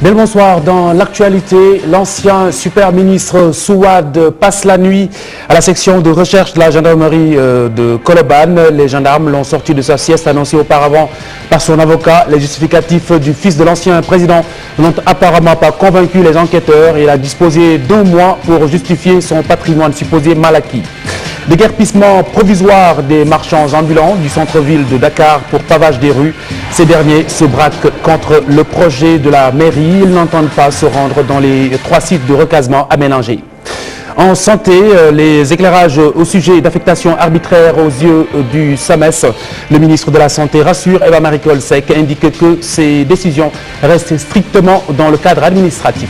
Bien le bonsoir. Dans l'actualité, l'ancien super ministre Souad passe la nuit à la section de recherche de la gendarmerie de Colobane. Les gendarmes l'ont sorti de sa sieste annoncée auparavant par son avocat. Les justificatifs du fils de l'ancien président n'ont apparemment pas convaincu les enquêteurs. Il a disposé d'1 mois pour justifier son patrimoine supposé mal acquis. Déguerpissement provisoire des marchands ambulants du centre-ville de Dakar pour pavage des rues. Ces derniers se braquent contre le projet de la mairie. Ils n'entendent pas se rendre dans les 3 sites de recasement aménagés. En santé, les éclairages au sujet d'affectation arbitraire aux yeux du SAMES. Le ministre de la Santé rassure, Eva Marie Coll Seck indique que ces décisions restent strictement dans le cadre administratif.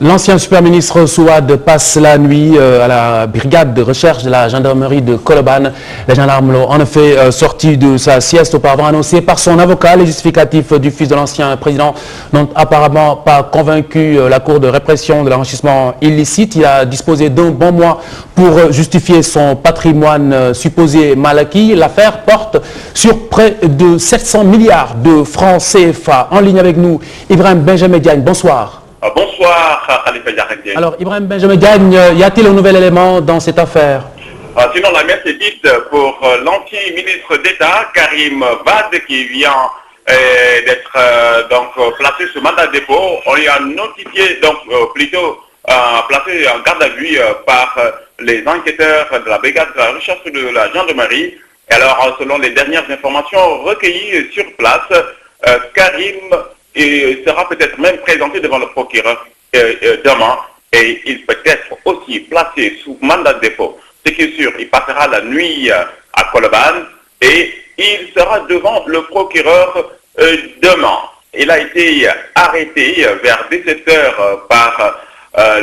L'ancien super ministre Souad passe la nuit à la brigade de recherche de la gendarmerie de Colobane. Les gendarmes l'ont en effet sorti de sa sieste auparavant annoncée par son avocat. Les justificatifs du fils de l'ancien président n'ont apparemment pas convaincu la cour de répression de l'enrichissement illicite. Il a disposé d'1 bon mois pour justifier son patrimoine supposé mal acquis. L'affaire porte sur près de 700 milliards de francs CFA. En ligne avec nous, Ibrahim Benjamin Diagne. Bonsoir. Bonsoir, Khalifa Diarra. Alors, Ibrahim Benjamin Diagne, y a-t-il un nouvel élément dans cette affaire? Sinon, la messe est dite pour l'ancien ministre d'État, Karim Wade, qui vient d'être placé sous mandat de dépôt. On lui a notifié, placé en garde à vue par les enquêteurs de la brigade de la recherche de la gendarmerie. Et alors, selon les dernières informations recueillies sur place, Karim sera peut-être même présenté devant le procureur demain et il peut être aussi placé sous mandat de dépôt. Ce qui est sûr, il passera la nuit à Colobane et il sera devant le procureur demain. Il a été arrêté vers 17h par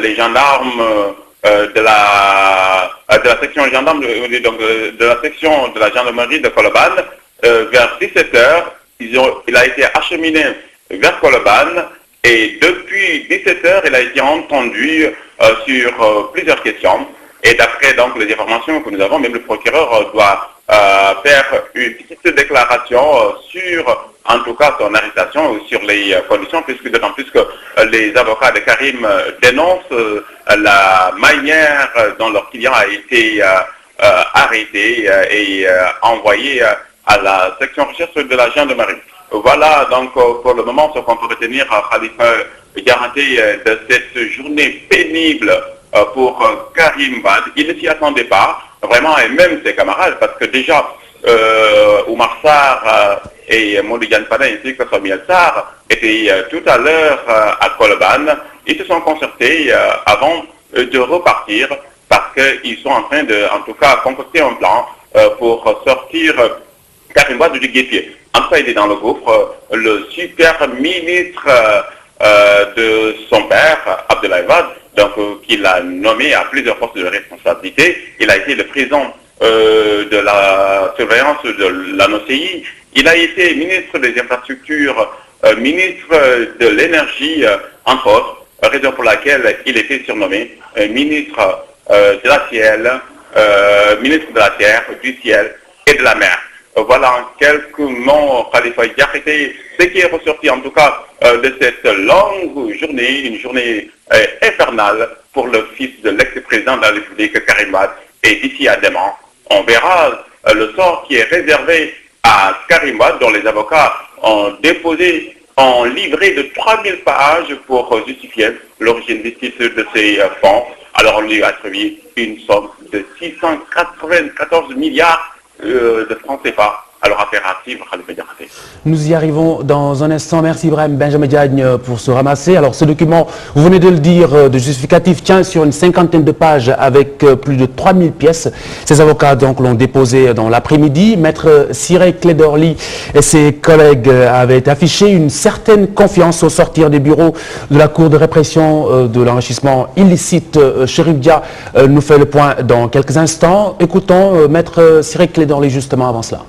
les gendarmes de la section gendarme de la section de la gendarmerie de Colobane. Vers 17h, il a été acheminé vers Colobane et depuis 17h, il a été entendu sur plusieurs questions. Et d'après donc les informations que nous avons, même le procureur doit faire une petite déclaration sur, en tout cas, son arrestation, sur les conditions, puisque d'autant plus que les avocats de Karim dénoncent la manière dont leur client a été arrêté et envoyé à la section recherche de la gendarmerie. Voilà donc pour le moment ce qu'on peut retenir, Khalifa Diarra, de cette journée pénible pour Karim Wade. Il ne s'y attendait pas, vraiment, et même ses camarades, parce que déjà Oumar Sarr et Modigan Fada ainsi que Samuel Sarr étaient tout à l'heure à Colobane. Ils se sont concertés avant de repartir parce qu'ils sont en train de, en tout cas, concocter un plan pour sortir Karim Wade du guépier. En tout cas, il est dans le gouffre. Le super ministre de son père, Abdoulaye Wade, qu'il a nommé à plusieurs postes de responsabilité. Il a été le président de la surveillance de l'ANOCI. Il a été ministre des infrastructures, ministre de l'énergie, entre autres, raison pour laquelle il était surnommé ministre de la ciel, ministre de la terre, du ciel et de la mer. Voilà en quelques mots, Khalifa Diarra, ce qui est ressorti en tout cas de cette longue journée, une journée infernale pour le fils de l'ex-président de la République, Karim Wade. Et d'ici à demain, on verra le sort qui est réservé à Karim Wade, dont les avocats ont déposé, ont livré de 3000 pages pour justifier l'origine fictive de ces fonds. Alors on lui a attribué une somme de 694 milliards de francs CFA. Alors affaire à suivre, Khalifa Diarra. Nous y arrivons dans un instant. Merci Ibrahim Benjamin Diagne pour se ramasser. Alors ce document, vous venez de le dire, de justificatif tient sur une 50aine de pages avec plus de 3000 pièces. Ces avocats donc l'ont déposé dans l'après-midi. Maître Ciré Clédorli et ses collègues avaient affiché une certaine confiance au sortir des bureaux de la Cour de répression de l'enrichissement illicite. Chérif Dia nous fait le point dans quelques instants. Écoutons Maître Ciré Clédorli justement avant cela.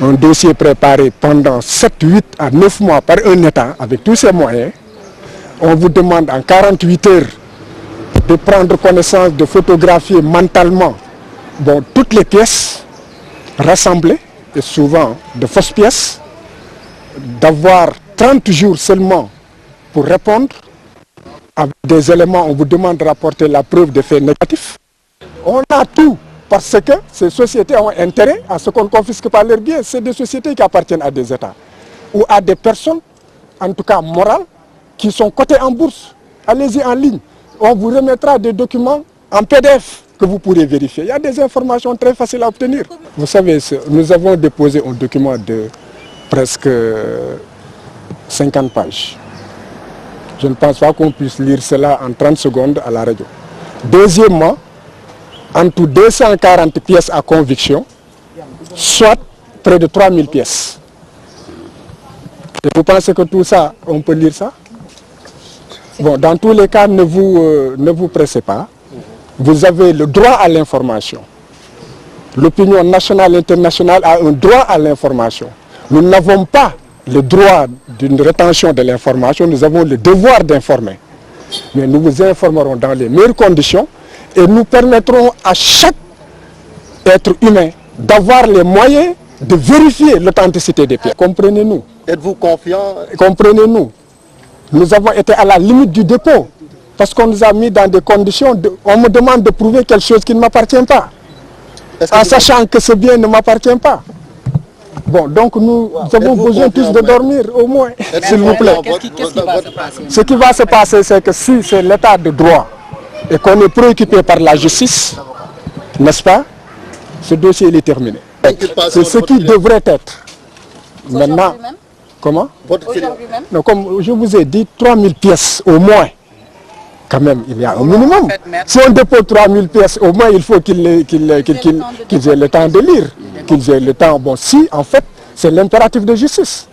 Un dossier préparé pendant 7, 8 à 9 mois par un État avec tous ses moyens. On vous demande en 48 heures de prendre connaissance, de photographier mentalement toutes les pièces rassemblées, et souvent de fausses pièces, d'avoir 30 jours seulement pour répondre. Avec des éléments, on vous demande de rapporter la preuve de faits négatifs. On a tout, parce que ces sociétés ont intérêt à ce qu'on ne confisque pas leurs biens. C'est des sociétés qui appartiennent à des États ou à des personnes, en tout cas morales, qui sont cotées en bourse. Allez-y en ligne. On vous remettra des documents en PDF que vous pourrez vérifier. Il y a des informations très faciles à obtenir. Vous savez, nous avons déposé un document de presque 50 pages. Je ne pense pas qu'on puisse lire cela en 30 secondes à la radio. Deuxièmement, en tout 240 pièces à conviction, soit près de 3000 pièces. Et vous pensez que tout ça, on peut lire ça? Bon, dans tous les cas, ne vous pressez pas. Vous avez le droit à l'information. L'opinion nationale et internationale a un droit à l'information. Nous n'avons pas le droit d'une rétention de l'information, nous avons le devoir d'informer. Mais nous vous informerons dans les meilleures conditions et nous permettrons à chaque être humain d'avoir les moyens de vérifier l'authenticité des pièces. Comprenez-nous. Êtes-vous confiant? Comprenez-nous. Nous avons été à la limite du dépôt parce qu'on nous a mis dans des conditions, on me demande de prouver quelque chose qui ne m'appartient pas, en sachant que ce bien ne m'appartient pas. Bon, donc nous avons besoin tous de dormir au moins, s'il vous plaît. Qu'est-ce qui va se passer? Ce qui va se passer, c'est que si c'est l'état de droit et qu'on est préoccupé par la justice, n'est-ce pas, ce dossier il est terminé. C'est ce qui devrait être. Maintenant, comment? Non, comme je vous ai dit, 3000 pièces au moins. Quand même, il y a un minimum. Si on dépose 3000 pièces, au moins il faut qu'ils aient le temps de lire. Qu'ils aient le temps. Bon, si en fait, c'est l'impératif de justice.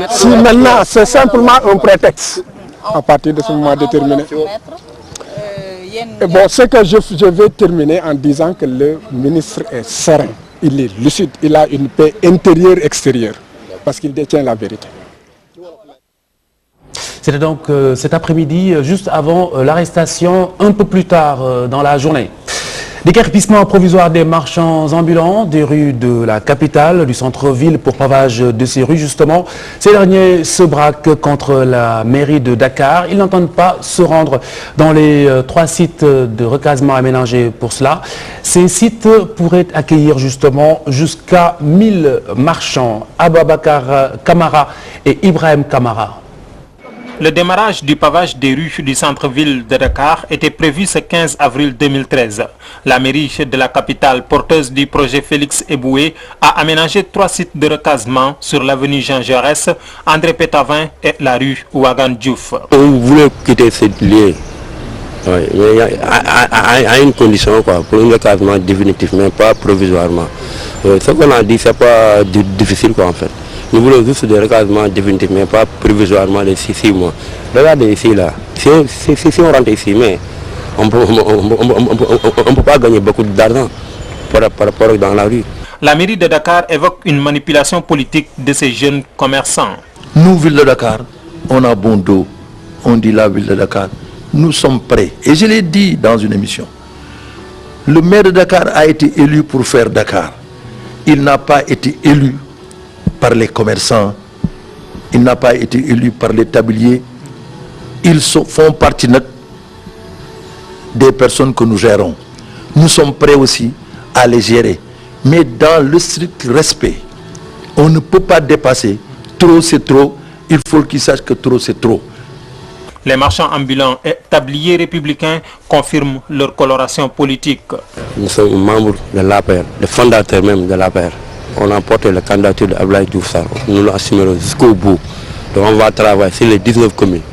Si maintenant, c'est simplement un prétexte, à partir de ce moment déterminé. Et bon, ce que je vais terminer en disant que le ministre est serein, il est lucide, il a une paix intérieure-extérieure, parce qu'il détient la vérité. C'était donc cet après-midi, juste avant l'arrestation, un peu plus tard dans la journée. Déguerpissement provisoire des marchands ambulants des rues de la capitale, du centre-ville pour pavage de ces rues justement. Ces derniers se braquent contre la mairie de Dakar. Ils n'entendent pas se rendre dans les 3 sites de recasement aménagés pour cela. Ces sites pourraient accueillir justement jusqu'à 1000 marchands. Ababakar Kamara et Ibrahim Kamara. Le démarrage du pavage des rues du centre-ville de Dakar était prévu ce 15 avril 2013. La mairie de la capitale, porteuse du projet Félix Eboué, a aménagé 3 sites de recasement sur l'avenue Jean Jaurès, André Pétavin et la rue Ouagan Diouf. On voulait quitter cette lieu, oui, mais à une condition, quoi, pour un recasement définitif, mais pas provisoirement. Ce qu'on a dit, c'est pas difficile, quoi, en fait. Nous voulons juste des recasements définitifs, mais pas provisoirement de 6 mois. Regardez ici, là. Si on rentre ici, mais on ne peut pas gagner beaucoup d'argent par rapport dans la rue. La mairie de Dakar évoque une manipulation politique de ces jeunes commerçants. Nous, ville de Dakar, on a bon dos. On dit la ville de Dakar. Nous sommes prêts. Et je l'ai dit dans une émission. Le maire de Dakar a été élu pour faire Dakar. Il n'a pas été élu par les commerçants, il n'a pas été élu par les tabliers. Ils font partie des personnes que nous gérons. Nous sommes prêts aussi à les gérer, mais dans le strict respect. On ne peut pas dépasser. Trop c'est trop, il faut qu'ils sachent que trop c'est trop. Les marchands ambulants et tabliers républicains confirment leur coloration politique. Nous sommes membres de l'APR, le fondateur même de l'APR. On a porté la candidature de Abdoulaye Diouf Sarr. Nous l'assumerons jusqu'au bout. Donc on va travailler sur les 19 communes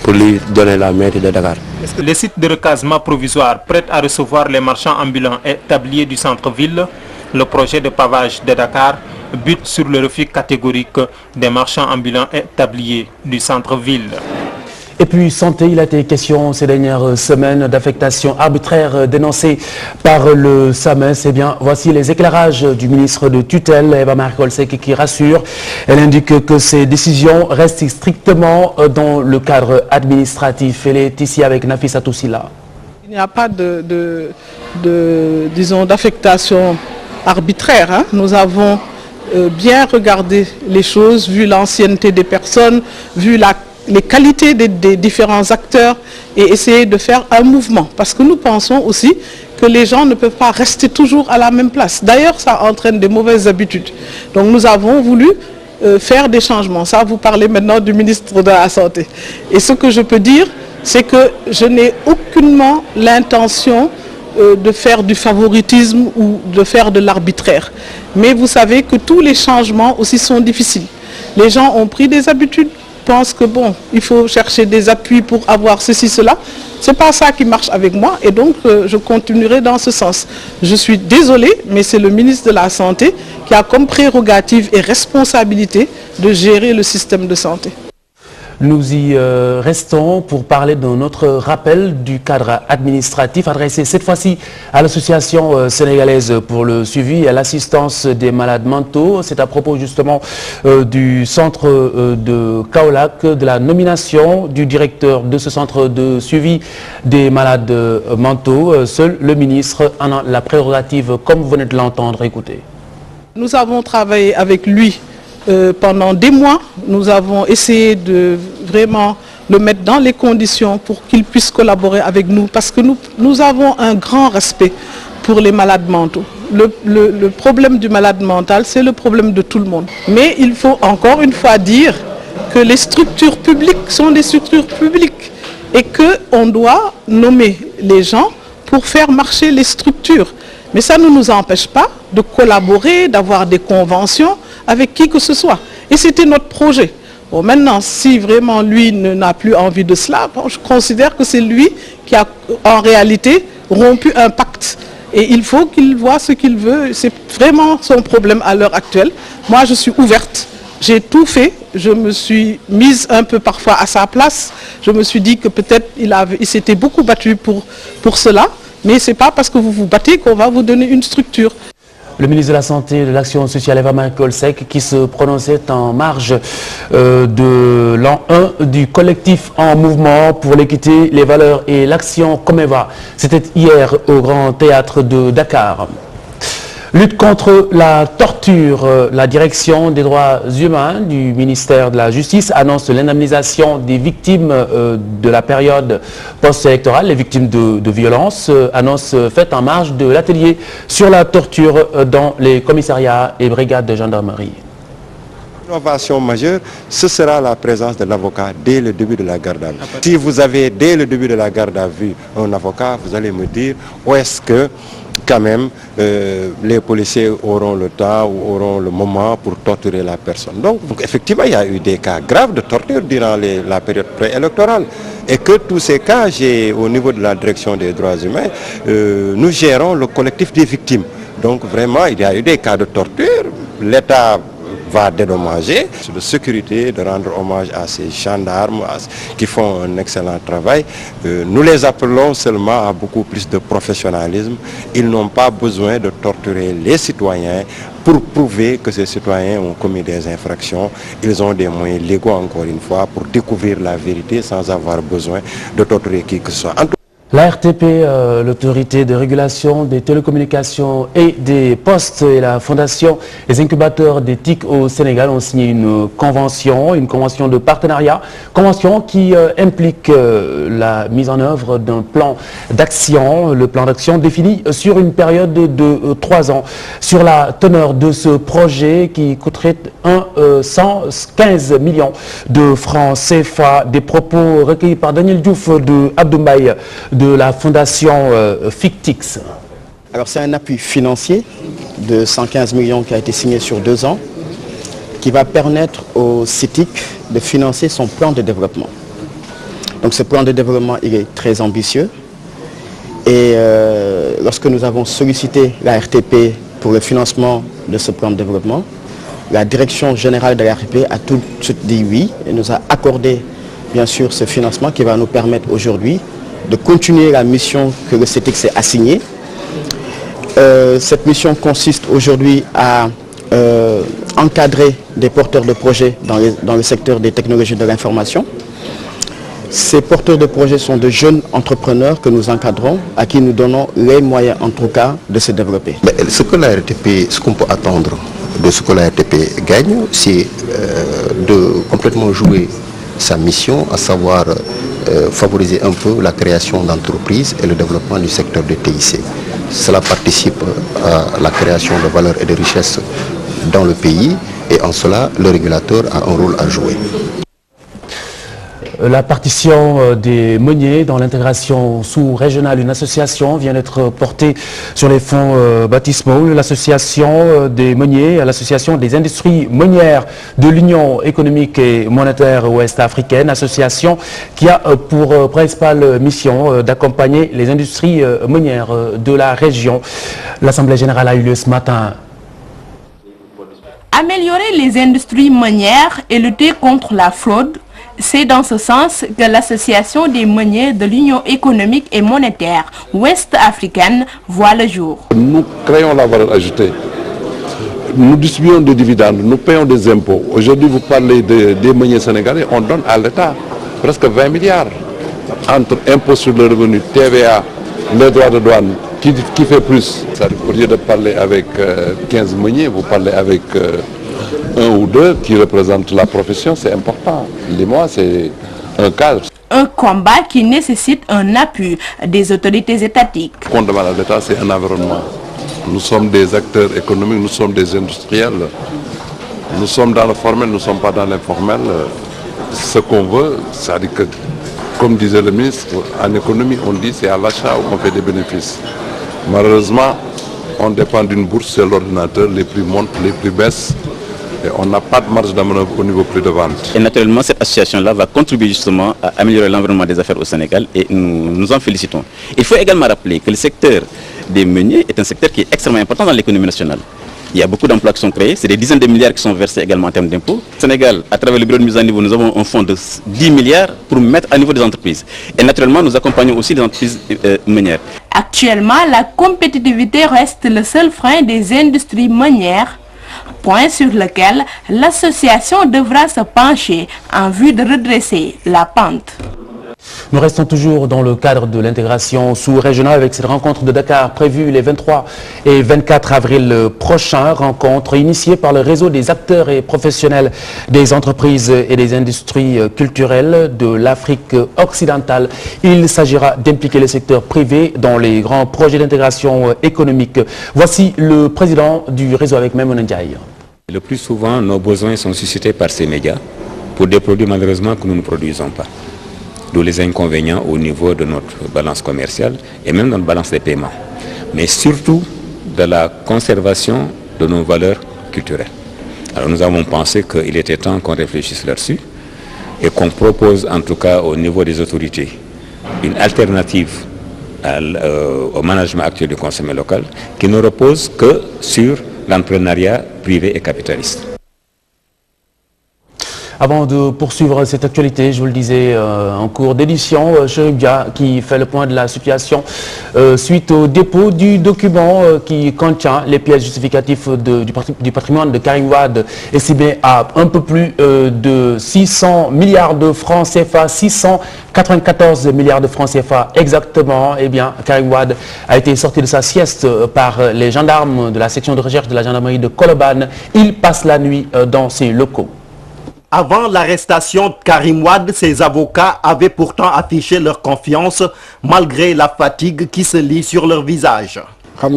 pour lui donner la mairie de Dakar. Les sites de recasement provisoire prêts à recevoir les marchands ambulants et tabliers du centre-ville, le projet de pavage de Dakar bute sur le refus catégorique des marchands ambulants et tabliers du centre-ville. Et puis santé, il a été question ces dernières semaines d'affectation arbitraire dénoncée par le SAMES. Eh bien, voici les éclairages du ministre de tutelle, Eva Marie Coll Seck, qui rassure. Elle indique que ces décisions restent strictement dans le cadre administratif. Elle est ici avec Nafissatou Silla. Il n'y a pas disons, d'affectation arbitraire. Hein. Nous avons bien regardé les choses, vu l'ancienneté des personnes, vu les qualités des différents acteurs et essayer de faire un mouvement. Parce que nous pensons aussi que les gens ne peuvent pas rester toujours à la même place. D'ailleurs, ça entraîne des mauvaises habitudes. Donc nous avons voulu faire des changements. Ça, vous parlez maintenant du ministre de la Santé. Et ce que je peux dire, c'est que je n'ai aucunement l'intention de faire du favoritisme ou de faire de l'arbitraire. Mais vous savez que tous les changements aussi sont difficiles. Les gens ont pris des habitudes, pensent que bon, il faut chercher des appuis pour avoir ceci, cela. Ce n'est pas ça qui marche avec moi et donc je continuerai dans ce sens. Je suis désolée, mais c'est le ministre de la Santé qui a comme prérogative et responsabilité de gérer le système de santé. Nous y restons pour parler d'un autre rappel du cadre administratif adressé cette fois-ci à l'Association sénégalaise pour le suivi et à l'assistance des malades mentaux. C'est à propos justement du centre de Kaolack, de la nomination du directeur de ce centre de suivi des malades mentaux. Seul le ministre en a la prérogative, comme vous venez de l'entendre. Écoutez. Nous avons travaillé avec lui pendant des mois. Nous avons essayé de vraiment le mettre dans les conditions pour qu'il puisse collaborer avec nous parce que nous avons un grand respect pour les malades mentaux. Le problème du malade mental, c'est le problème de tout le monde. Mais il faut encore une fois dire que les structures publiques sont des structures publiques et qu'on doit nommer les gens pour faire marcher les structures. Mais ça ne nous empêche pas de collaborer, d'avoir des conventions avec qui que ce soit. Et c'était notre projet. Bon, maintenant, si vraiment lui n'a plus envie de cela, bon, je considère que c'est lui qui a en réalité rompu un pacte. Et il faut qu'il voit ce qu'il veut. C'est vraiment son problème à l'heure actuelle. Moi, je suis ouverte. J'ai tout fait. Je me suis mise un peu parfois à sa place. Je me suis dit que peut-être il s'était beaucoup battu pour cela. Mais ce n'est pas parce que vous vous battez qu'on va vous donner une structure. Le ministre de la Santé et de l'Action sociale, Eva Marie-Coll-Seck, qui se prononçait en marge de l'an 1 du collectif en mouvement pour l'équité, les valeurs et l'action Comeva. C'était hier au Grand Théâtre de Dakar. Lutte contre la torture, la direction des droits humains du ministère de la Justice annonce l'indemnisation des victimes de la période post-électorale, les victimes de violences, annonce faite en marge de l'atelier sur la torture dans les commissariats et brigades de gendarmerie. L'innovation majeure, ce sera la présence de l'avocat dès le début de la garde à vue. Si vous avez dès le début de la garde à vue un avocat, vous allez me dire où est-ce que quand même les policiers auront le temps ou auront le moment pour torturer la personne. Donc effectivement, il y a eu des cas graves de torture durant la période préélectorale. Et que tous ces cas, au niveau de la direction des droits humains, nous gérons le collectif des victimes. Donc vraiment, il y a eu des cas de torture. L'État va dédommager, de sécurité, de rendre hommage à ces gendarmes qui font un excellent travail. Nous les appelons seulement à beaucoup plus de professionnalisme. Ils n'ont pas besoin de torturer les citoyens pour prouver que ces citoyens ont commis des infractions. Ils ont des moyens légaux, encore une fois, pour découvrir la vérité sans avoir besoin de torturer qui que ce soit. La RTP, l'autorité de régulation des télécommunications et des postes et la fondation des incubateurs des TIC au Sénégal ont signé une convention de partenariat, convention qui implique la mise en œuvre d'un plan d'action, le plan d'action défini sur une période de 3 ans. Sur la teneur de ce projet qui coûterait 115 millions de francs CFA, des propos recueillis par Daniel Diouf de Abdoumbaye de la fondation Fictix. Alors c'est un appui financier de 115 millions qui a été signé sur 2 ans qui va permettre au CETIC de financer son plan de développement. Donc ce plan de développement il est très ambitieux et lorsque nous avons sollicité la RTP pour le financement de ce plan de développement, la direction générale de la RTP a tout de suite dit oui et nous a accordé bien sûr ce financement qui va nous permettre aujourd'hui de continuer la mission que le CETIC s'est assignée. Cette mission consiste aujourd'hui à encadrer des porteurs de projets dans le secteur des technologies de l'information, Ces porteurs de projets sont de jeunes entrepreneurs que nous encadrons, à qui nous donnons les moyens en tout cas de se développer. Mais ce que la RTP, ce qu'on peut attendre de ce que la RTP gagne, c'est de complètement jouer sa mission, à savoir favoriser un peu la création d'entreprises et le développement du secteur de TIC. Cela participe à la création de valeur et de richesses dans le pays et en cela, le régulateur a un rôle à jouer. La partition des meuniers dans l'intégration sous-régionale, une association vient d'être portée sur les fonds baptismaux. L'association des meuniers, l'association des industries meunières de l'Union économique et monétaire ouest-africaine, association qui a pour principale mission d'accompagner les industries meunières de la région. L'Assemblée générale a eu lieu ce matin. Améliorer les industries meunières et lutter contre la fraude, c'est dans ce sens que l'association des meuniers de l'Union économique et monétaire ouest-africaine voit le jour. Nous créons la valeur ajoutée. Nous distribuons des dividendes, nous payons des impôts. Aujourd'hui, vous parlez des meuniers sénégalais, on donne à l'État presque 20 milliards. Entre impôts sur le revenu, TVA, les droits de douane, qui fait plus? Au lieu de parler avec 15 meuniers, vous parlez avec un ou deux qui représentent la profession, c'est important. Les mois, c'est un cadre. Un combat qui nécessite un appui des autorités étatiques. Ce qu'on demande à l'État, c'est un environnement. Nous sommes des acteurs économiques, nous sommes des industriels. Nous sommes dans le formel, nous ne sommes pas dans l'informel. Ce qu'on veut, c'est-à-dire que, comme disait le ministre, en économie, on dit c'est à l'achat où on fait des bénéfices. Malheureusement, on dépend d'une bourse, c'est l'ordinateur, les prix montent, les prix baissent. Et on n'a pas de marge de manœuvre au niveau prix de vente. Et naturellement, cette association-là va contribuer justement à améliorer l'environnement des affaires au Sénégal et nous en félicitons. Il faut également rappeler que le secteur des meuniers est un secteur qui est extrêmement important dans l'économie nationale. Il y a beaucoup d'emplois qui sont créés, c'est des dizaines de milliards qui sont versés également en termes d'impôts. Au Sénégal, à travers le bureau de mise à niveau, nous avons un fonds de 10 milliards pour mettre à niveau des entreprises. Et naturellement, nous accompagnons aussi les entreprises meunières. Actuellement, la compétitivité reste le seul frein des industries meunières, point sur lequel l'association devra se pencher en vue de redresser la pente. Nous restons toujours dans le cadre de l'intégration sous-régionale avec cette rencontre de Dakar prévue les 23 et 24 avril prochains. Rencontre initiée par le réseau des acteurs et professionnels des entreprises et des industries culturelles de l'Afrique occidentale. Il s'agira d'impliquer le secteur privé dans les grands projets d'intégration économique. Voici le président du réseau avec Maimouna Ndiaye. Le plus souvent, nos besoins sont suscités par ces médias pour des produits malheureusement que nous ne produisons pas. D'où les inconvénients au niveau de notre balance commerciale et même de notre balance des paiements. Mais surtout de la conservation de nos valeurs culturelles. Alors nous avons pensé qu'il était temps qu'on réfléchisse là-dessus et qu'on propose en tout cas au niveau des autorités une alternative au management actuel du consommé local qui ne repose que sur l'entrepreneuriat privé et capitaliste. Avant de poursuivre cette actualité, je vous le disais en cours d'édition, Chérif Dia qui fait le point de la situation suite au dépôt du document qui contient les pièces justificatives du patrimoine de Karim Wade, estimé à un peu plus de 600 milliards de francs CFA, 694 milliards de francs CFA exactement. Eh bien, Karim Wade a été sorti de sa sieste par les gendarmes de la section de recherche de la gendarmerie de Colobane. Il passe la nuit dans ses locaux. Avant l'arrestation de Karim Wade, ses avocats avaient pourtant affiché leur confiance malgré la fatigue qui se lit sur leur visage. Que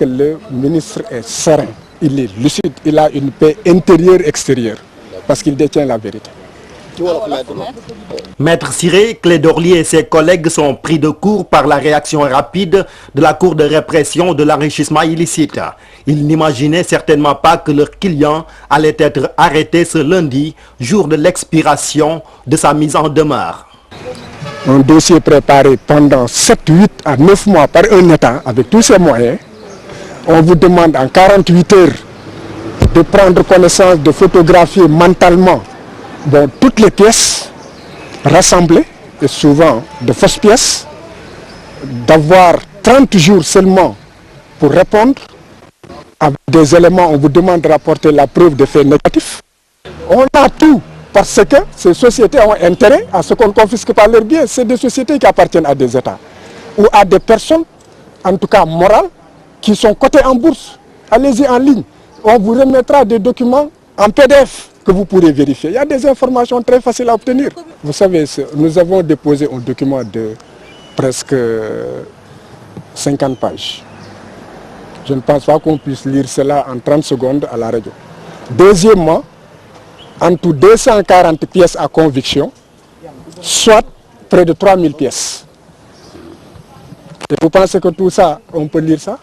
le ministre est serein, il est lucide, il a une paix intérieure-extérieure parce qu'il détient la vérité. Maître Ciré, Clédorlier et ses collègues sont pris de court par la réaction rapide de la Cour de répression de l'enrichissement illicite. Ils n'imaginaient certainement pas que leur client allait être arrêté ce lundi, jour de l'expiration de sa mise en demeure. Un dossier préparé pendant 7, 8 à 9 mois par un État avec tous ses moyens. On vous demande en 48 heures de prendre connaissance, de photographier mentalement toutes les pièces rassemblées, et souvent de fausses pièces, d'avoir 30 jours seulement pour répondre. avec des éléments, on vous demande de rapporter la preuve de faits négatifs. On a tout, parce que ces sociétés ont intérêt à ce qu'on ne confisque pas leurs biens. C'est des sociétés qui appartiennent à des États ou à des personnes, en tout cas morales, qui sont cotées en bourse. Allez-y en ligne. On vous remettra des documents en PDF que vous pourrez vérifier. Il y a des informations très faciles à obtenir. Vous savez, nous avons déposé un document de presque 50 pages. Je ne pense pas qu'on puisse lire cela en 30 secondes à la radio. Deuxièmement, en tout 240 pièces à conviction, soit près de 3000 pièces. Et vous pensez que tout ça, on peut lire ça?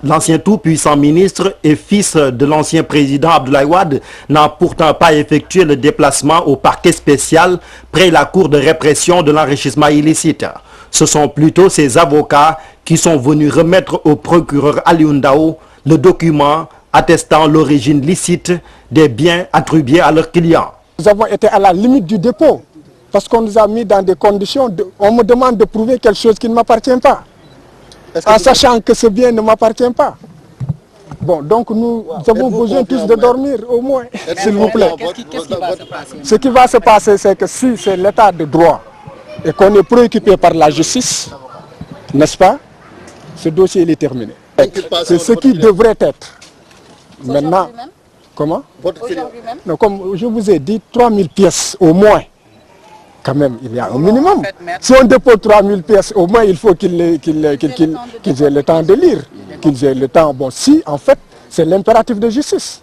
L'ancien tout-puissant ministre et fils de l'ancien président Abdoulaye Wade n'a pourtant pas effectué le déplacement au parquet spécial près la cour de répression de l'enrichissement illicite. Ce sont plutôt ses avocats qui sont venus remettre au procureur Aliou Ndao le document attestant l'origine licite des biens attribués à leurs clients. Nous avons été à la limite du dépôt parce qu'on nous a mis dans des conditions, on me demande de prouver quelque chose qui ne m'appartient pas. En sachant que ce bien ne m'appartient pas. Bon, donc nous avons besoin tous de dormir au moins, s'il vous plaît. Qu'est-ce qui va se passer? Ce qui va se passer, c'est que si c'est l'état de droit et qu'on est préoccupé par la justice, n'est-ce pas, ce dossier il est terminé. C'est ce qui devrait être. Maintenant, comment? Non, comme je vous ai dit, 3000 pièces au moins. Quand même, il y a un minimum. Si on dépose 3000 pièces, au moins il faut qu'ils aient le temps de lire, qu'ils aient le temps. Bon, si en fait, c'est l'impératif de justice.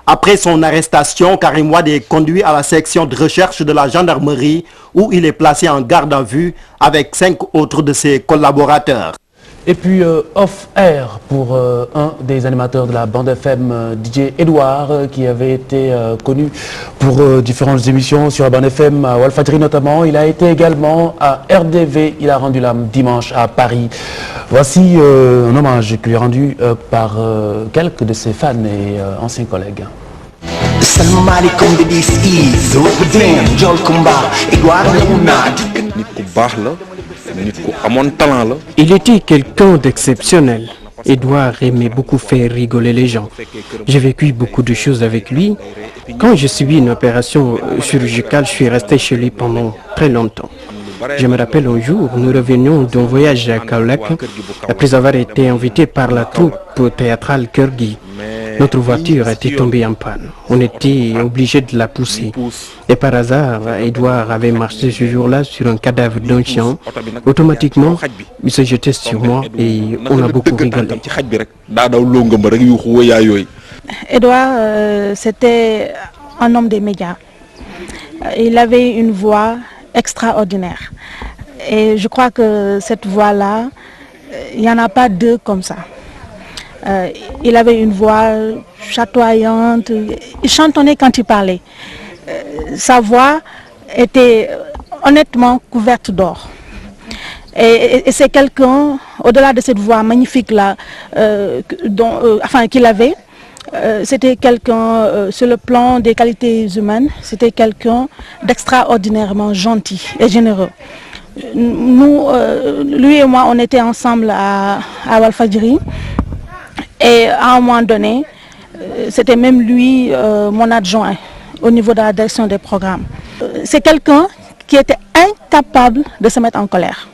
Après son arrestation, Karim Wade est conduit à la section de recherche de la gendarmerie où il est placé en garde à vue avec 5 autres de ses collaborateurs. Et puis off-air pour un des animateurs de la bande FM, DJ Edouard, qui avait été connu pour différentes émissions sur la bande FM, à Walfadjri notamment. Il a été également à RDV, il a rendu l'âme dimanche à Paris. Voici un hommage qui lui est rendu par quelques de ses fans et anciens collègues. Il était quelqu'un d'exceptionnel. Edouard aimait beaucoup faire rigoler les gens. J'ai vécu beaucoup de choses avec lui. Quand j'ai subi une opération chirurgicale, je suis resté chez lui pendant très longtemps. Je me rappelle un jour, nous revenions d'un voyage à Kaolack après avoir été invités par la troupe théâtrale Kurgi. Notre voiture était tombée en panne. On était obligé de la pousser. Et par hasard, Edouard avait marché ce jour-là sur un cadavre d'un chien. Automatiquement, il se jetait sur moi et on a beaucoup rigolé. Edouard, c'était un homme des médias. Il avait une voix extraordinaire. Et je crois que cette voix-là, il n'y en a pas deux comme ça. Il avait une voix chatoyante, il chantonnait quand il parlait. Sa voix était honnêtement couverte d'or. Et c'est quelqu'un, au-delà de cette voix magnifique-là qu'il avait, c'était quelqu'un, sur le plan des qualités humaines, c'était quelqu'un d'extraordinairement gentil et généreux. Nous, lui et moi, on était ensemble à Walfadjri. Et à un moment donné, c'était même lui mon adjoint au niveau de la direction des programmes. C'est quelqu'un qui était incapable de se mettre en colère.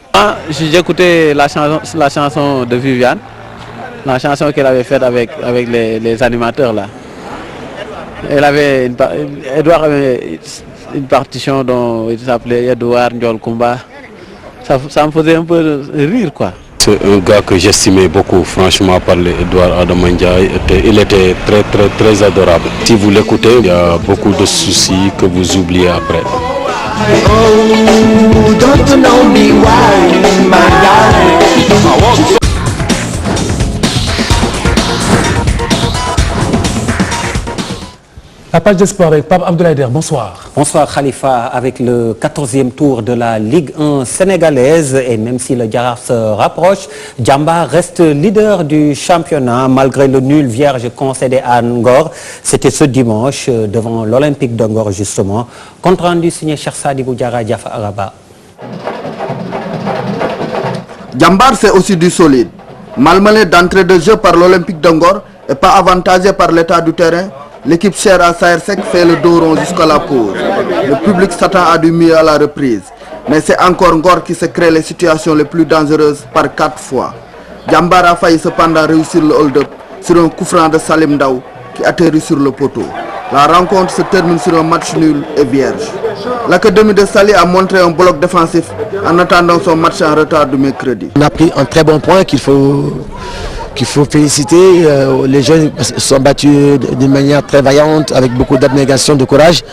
J'ai écouté la chanson de Viviane, la chanson qu'elle avait faite avec les animateurs là. Edouard avait une partition dont il s'appelait Edouard Ndiol Kumba. Ça me faisait un peu rire quoi. C'est un gars que j'estimais beaucoup, franchement, parler Edouard Adamandia. Il était très, très, très adorable. Si vous l'écoutez, il y a beaucoup de soucis que vous oubliez après. La page de sport avec Pape Abdoulaye Der, bonsoir. Bonsoir Khalifa, avec le 14e tour de la Ligue 1 sénégalaise et même si le Jaraaf se rapproche, Djamba reste leader du championnat malgré le nul vierge concédé à Ngor. C'était ce dimanche devant l'Olympique de Ngor justement. Compte rendu signé Cheikh Sadibou Diarra Diafa Araba. Djambar c'est aussi du solide. Malmené d'entrée de jeu par l'Olympique de Ngor, et pas avantagée par l'état du terrain, l'équipe chère à Saersek fait le dos rond jusqu'à la pause. Le public s'attend à du mieux à la reprise. Mais c'est encore Ngor qui se crée les situations les plus dangereuses par 4 fois. Djambar a failli cependant réussir le hold-up sur un coup franc de Salim Daou qui atterrit sur le poteau. La rencontre se termine sur un match nul et vierge. L'académie de Sali a montré un bloc défensif en attendant son match en retard du mercredi. On a pris un très bon point qu'il faut féliciter. Les jeunes se sont battus d'une manière très vaillante, avec beaucoup d'abnégation, de courage,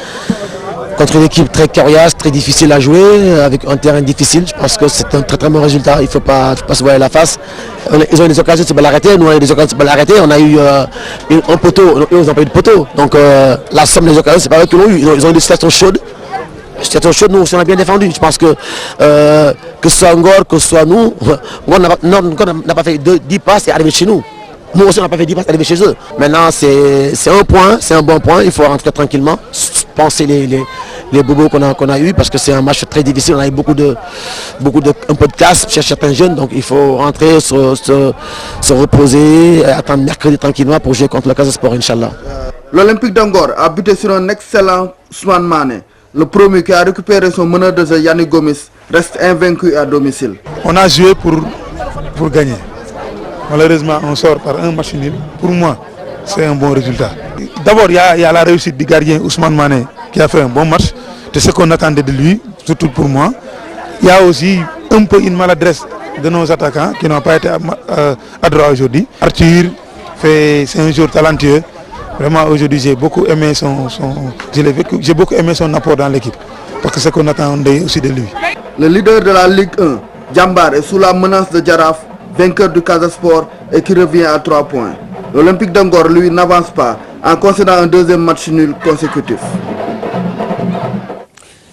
contre une équipe très coriace, très difficile à jouer, avec un terrain difficile. Je pense que c'est un très très bon résultat. Il ne faut pas se voir la face. Ils ont eu des occasions de se arrêter, nous on a eu des occasions de se arrêter. On a eu un poteau, eux ils n'ont pas eu de poteau. Donc la somme des occasions, c'est pas eux qui l'ont eu. Ils ont eu des situations chaudes. Nous aussi on a bien défendu. Je pense que ce soit Ngor, que ce soit nous, Ngor n'a pas fait 10 passes et arrivé chez nous. Nous aussi on n'a pas fait 10 passes et arrivé chez eux. Maintenant c'est un point, c'est un bon point. Il faut rentrer tranquillement, penser les bobos qu'on a eu, parce que c'est un match très difficile. On a eu un peu de casse chez certains jeunes, donc il faut rentrer, se reposer, attendre mercredi tranquillement pour jouer contre le Casa Sport, Inch'Allah. L'Olympique d'Angor a buté sur un excellent Ousmane Mané. Le premier qui a récupéré son meneur de jeu, Yannick Gomis, reste invaincu à domicile. On a joué pour gagner. Malheureusement, on sort par un match nul. Pour moi, c'est un bon résultat. D'abord, il y a la réussite du gardien Ousmane Mané qui a fait un bon match. C'est ce qu'on attendait de lui, surtout pour moi. Il y a aussi un peu une maladresse de nos attaquants qui n'ont pas été adroits aujourd'hui. Arthur, c'est un joueur talentueux. Vraiment, aujourd'hui, j'ai beaucoup aimé j'ai beaucoup aimé son apport dans l'équipe. Parce que c'est ce qu'on attendait aussi de lui. Le leader de la Ligue 1, Djambar, est sous la menace de Djaraf, vainqueur du Casa Sport et qui revient à 3 points. L'Olympique d'Angor, lui, n'avance pas en concédant un deuxième match nul consécutif.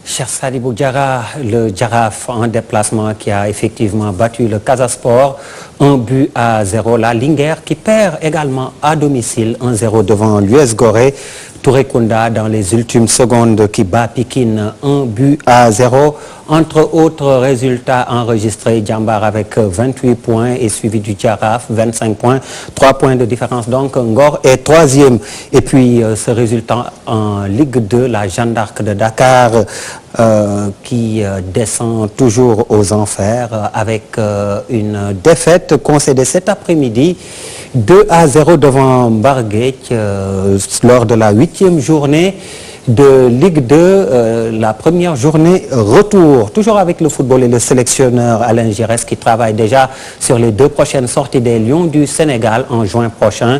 Cher Sadibou Diarra, le Djaraf en déplacement qui a effectivement battu le Casa Sport 1-0. La Linguère qui perd également à domicile 1-0 devant l'US Gorée. Touré Kunda dans les ultimes secondes qui bat Pikine 1-0. Entre autres résultats enregistrés, Djambar avec 28 points et suivi du Djaraf, 25 points, 3 points de différence. Donc Ngor est 3e. Et puis ce résultat en Ligue 2, la Jeanne d'Arc de Dakar qui descend toujours aux enfers avec une défaite concédée cet après-midi 2-0 devant Barguet lors de la 8e journée de Ligue 2, la première journée retour. Toujours avec le football et le sélectionneur Alain Giresse qui travaille déjà sur les 2 prochaines sorties des Lions du Sénégal en juin prochain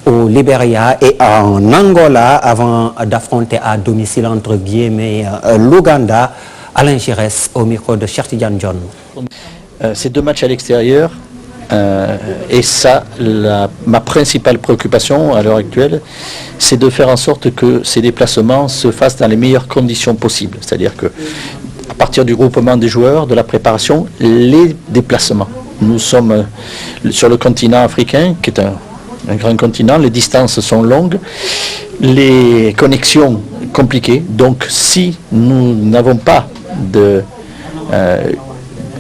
au Libéria et en Angola avant d'affronter à domicile entre Guillemets l'Ouganda. Alain Giresse au micro de Cheikh Tidiane John. Ces 2 matchs à l'extérieur, et ça, ma principale préoccupation à l'heure actuelle, c'est de faire en sorte que ces déplacements se fassent dans les meilleures conditions possibles. C'est-à-dire que, à partir du groupement des joueurs, de la préparation, les déplacements. Nous sommes sur le continent africain, qui est un grand continent, les distances sont longues, les connexions compliquées. Donc, si nous n'avons pas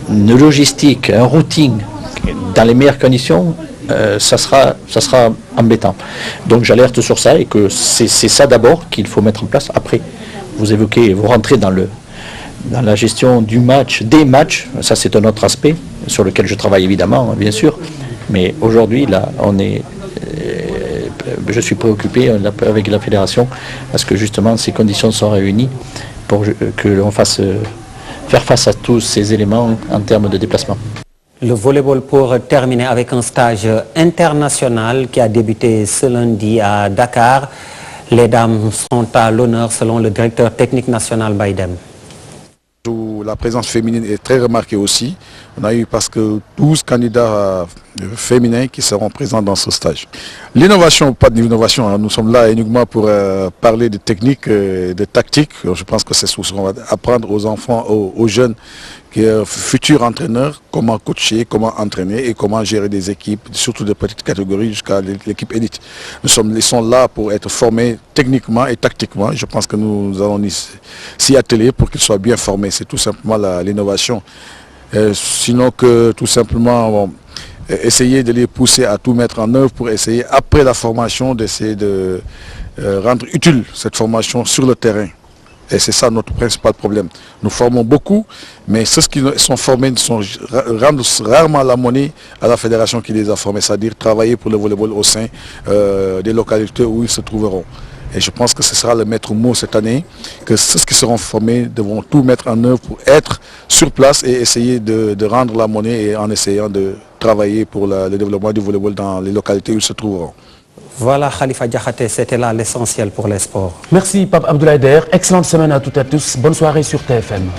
une logistique, un routing dans les meilleures conditions, ça sera embêtant. Donc j'alerte sur ça et que c'est ça d'abord qu'il faut mettre en place. Après, vous rentrez dans la gestion du match, des matchs, ça c'est un autre aspect sur lequel je travaille évidemment, bien sûr. Mais aujourd'hui, là, je suis préoccupé avec la fédération parce que justement ces conditions sont réunies pour que l'on fasse faire face à tous ces éléments en termes de déplacement. Le volleyball pour terminer avec un stage international qui a débuté ce lundi à Dakar. Les dames sont à l'honneur selon le directeur technique national Baïdem. La présence féminine est très remarquée aussi. On a eu presque 12 candidats féminins qui seront présents dans ce stage. L'innovation, pas de l'innovation, nous sommes là uniquement pour parler de technique, de tactique. Je pense que c'est ce qu'on va apprendre aux enfants, aux jeunes, futurs entraîneurs, comment coacher, comment entraîner et comment gérer des équipes, surtout de petites catégories jusqu'à l'équipe élite. Ils sont là pour être formés techniquement et tactiquement. Je pense que nous allons s'y atteler pour qu'ils soient bien formés. C'est tout simplement l'innovation. Sinon que tout simplement essayer de les pousser à tout mettre en œuvre pour essayer, après la formation, d'essayer de rendre utile cette formation sur le terrain. Et c'est ça notre principal problème. Nous formons beaucoup, mais ceux qui sont formés rendent rarement la monnaie à la fédération qui les a formés, c'est-à-dire travailler pour le volleyball au sein des localités où ils se trouveront. Et je pense que ce sera le maître mot cette année, que ceux qui seront formés devront tout mettre en œuvre pour être sur place et essayer de rendre la monnaie et en essayant de travailler pour le développement du volleyball dans les localités où ils se trouveront. Voilà Khalifa Diakhaté, c'était là l'essentiel pour les sports. Merci Pape Abdoulaye Der, excellente semaine à toutes et à tous, bonne soirée sur TFM.